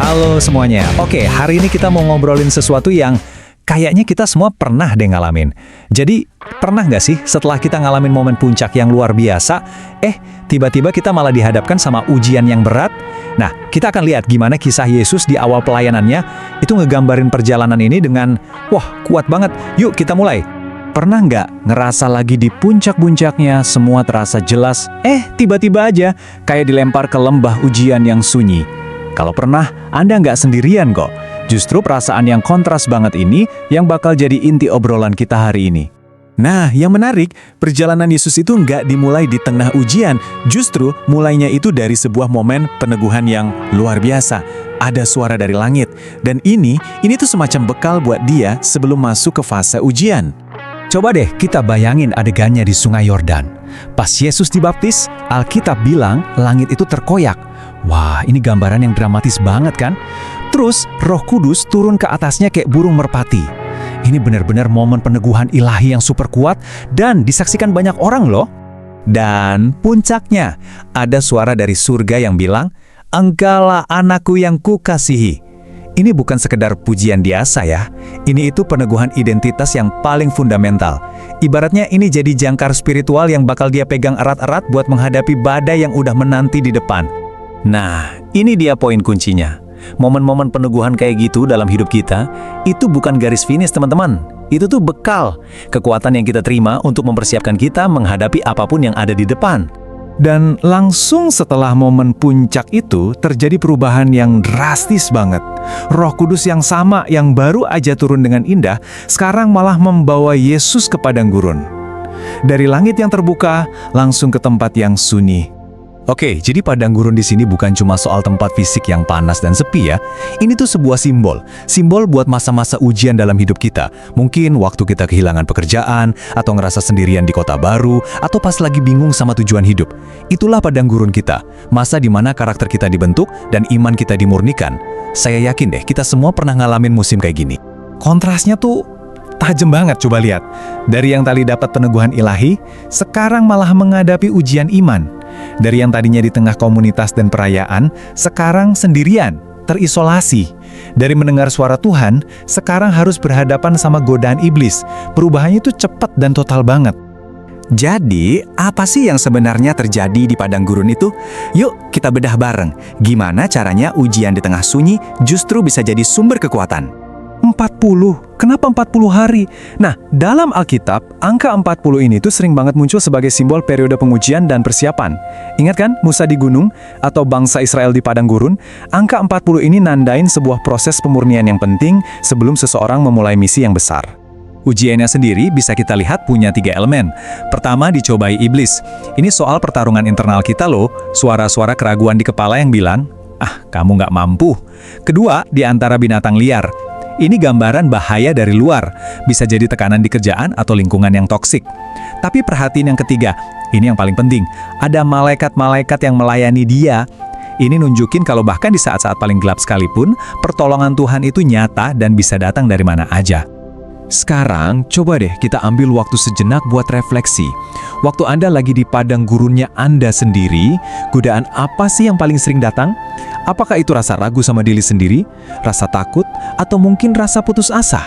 Halo semuanya. Oke, hari ini kita mau ngobrolin sesuatu yang kayaknya kita semua pernah deh ngalamin. Jadi, pernah nggak sih setelah kita ngalamin momen puncak yang luar biasa, tiba-tiba kita malah dihadapkan sama ujian yang berat? Nah, kita akan lihat gimana kisah Yesus di awal pelayanannya itu ngegambarin perjalanan ini dengan, wah, kuat banget. Yuk, kita mulai. Pernah nggak ngerasa lagi di puncak-puncaknya, semua terasa jelas, tiba-tiba aja kayak dilempar ke lembah ujian yang sunyi? Kalau pernah, Anda nggak sendirian kok. Justru perasaan yang kontras banget ini yang bakal jadi inti obrolan kita hari ini. Nah, yang menarik, perjalanan Yesus itu nggak dimulai di tengah ujian. Justru mulainya itu dari sebuah momen peneguhan yang luar biasa. Ada suara dari langit. Dan ini tuh semacam bekal buat dia sebelum masuk ke fase ujian. Coba deh kita bayangin adegannya di Sungai Yordan. Pas Yesus dibaptis, Alkitab bilang langit itu terkoyak. Wah, ini gambaran yang dramatis banget kan? Terus Roh Kudus turun ke atasnya kayak burung merpati. Ini benar-benar momen peneguhan ilahi yang super kuat dan disaksikan banyak orang loh. Dan puncaknya, ada suara dari surga yang bilang, "Engkaulah anakku yang kukasihi." Ini bukan sekedar pujian biasa ya. Ini itu peneguhan identitas yang paling fundamental. Ibaratnya ini jadi jangkar spiritual yang bakal dia pegang erat-erat buat menghadapi badai yang udah menanti di depan. Nah, ini dia poin kuncinya. Momen-momen peneguhan kayak gitu dalam hidup kita, itu bukan garis finish teman-teman. Itu tuh bekal, kekuatan yang kita terima untuk mempersiapkan kita menghadapi apapun yang ada di depan. Dan langsung setelah momen puncak itu, terjadi perubahan yang drastis banget. Roh Kudus yang sama, yang baru aja turun dengan indah, sekarang malah membawa Yesus ke padang gurun. Dari langit yang terbuka, langsung ke tempat yang sunyi. Oke, jadi padang gurun di sini bukan cuma soal tempat fisik yang panas dan sepi ya. Ini tuh sebuah simbol buat masa-masa ujian dalam hidup kita. Mungkin waktu kita kehilangan pekerjaan, atau ngerasa sendirian di kota baru, atau pas lagi bingung sama tujuan hidup. Itulah padang gurun kita, masa di mana karakter kita dibentuk dan iman kita dimurnikan. Saya yakin deh, kita semua pernah ngalamin musim kayak gini. Kontrasnya tuh tajam banget, coba lihat. Dari yang tadi dapat peneguhan ilahi, sekarang malah menghadapi ujian iman. Dari yang tadinya di tengah komunitas dan perayaan, sekarang sendirian, terisolasi. Dari mendengar suara Tuhan, sekarang harus berhadapan sama godaan iblis. Perubahannya itu cepat dan total banget. Jadi, apa sih yang sebenarnya terjadi di padang gurun itu? Yuk, kita bedah bareng. Gimana caranya ujian di tengah sunyi justru bisa jadi sumber kekuatan? 40. Kenapa 40 hari? Nah, dalam Alkitab, angka 40 ini tuh sering banget muncul sebagai simbol periode pengujian dan persiapan. Ingat kan Musa di gunung atau bangsa Israel di padang gurun? Angka 40 ini nandain sebuah proses pemurnian yang penting sebelum seseorang memulai misi yang besar. Ujiannya sendiri bisa kita lihat punya 3 elemen. Pertama, dicobai iblis. Ini soal pertarungan internal kita loh, suara-suara keraguan di kepala yang bilang, kamu nggak mampu. Kedua, di antara binatang liar. Ini gambaran bahaya dari luar, bisa jadi tekanan di kerjaan atau lingkungan yang toksik. Tapi perhatiin yang ketiga, ini yang paling penting, ada malaikat-malaikat yang melayani dia. Ini nunjukin kalau bahkan di saat-saat paling gelap sekalipun, pertolongan Tuhan itu nyata dan bisa datang dari mana aja. Sekarang, coba deh kita ambil waktu sejenak buat refleksi. Waktu Anda lagi di padang gurunnya Anda sendiri, godaan apa sih yang paling sering datang? Apakah itu rasa ragu sama diri sendiri, rasa takut, atau mungkin rasa putus asa?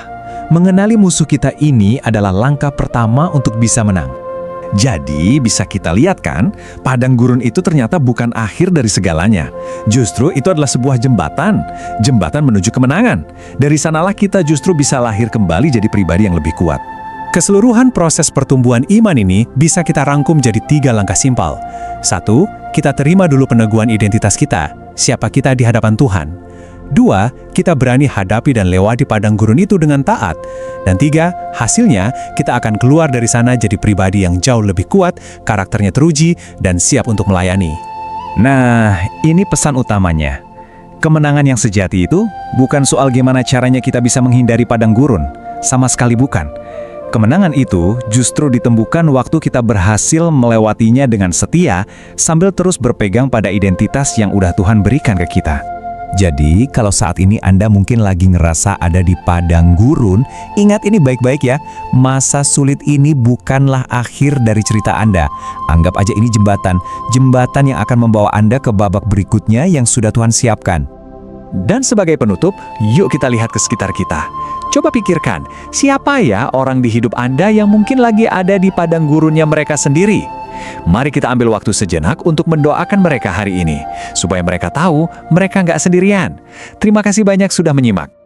Mengenali musuh kita ini adalah langkah pertama untuk bisa menang. Jadi, bisa kita lihat kan, padang gurun itu ternyata bukan akhir dari segalanya. Justru itu adalah sebuah jembatan menuju kemenangan. Dari sanalah kita justru bisa lahir kembali jadi pribadi yang lebih kuat. Keseluruhan proses pertumbuhan iman ini bisa kita rangkum jadi 3 langkah simpel. 1, kita terima dulu peneguhan identitas kita, siapa kita di hadapan Tuhan. 2, kita berani hadapi dan lewati padang gurun itu dengan taat. Dan 3, hasilnya kita akan keluar dari sana jadi pribadi yang jauh lebih kuat, karakternya teruji, dan siap untuk melayani. Nah, ini pesan utamanya. Kemenangan yang sejati itu bukan soal gimana caranya kita bisa menghindari padang gurun, sama sekali bukan. Kemenangan itu justru ditembukan waktu kita berhasil melewatinya dengan setia, sambil terus berpegang pada identitas yang udah Tuhan berikan ke kita. Jadi, kalau saat ini Anda mungkin lagi ngerasa ada di padang gurun, ingat ini baik-baik ya, masa sulit ini bukanlah akhir dari cerita Anda. Anggap aja ini jembatan yang akan membawa Anda ke babak berikutnya yang sudah Tuhan siapkan. Dan sebagai penutup, yuk kita lihat ke sekitar kita. Coba pikirkan, siapa ya orang di hidup Anda yang mungkin lagi ada di padang gurunnya mereka sendiri? Mari kita ambil waktu sejenak untuk mendoakan mereka hari ini, supaya mereka tahu mereka nggak sendirian. Terima kasih banyak sudah menyimak.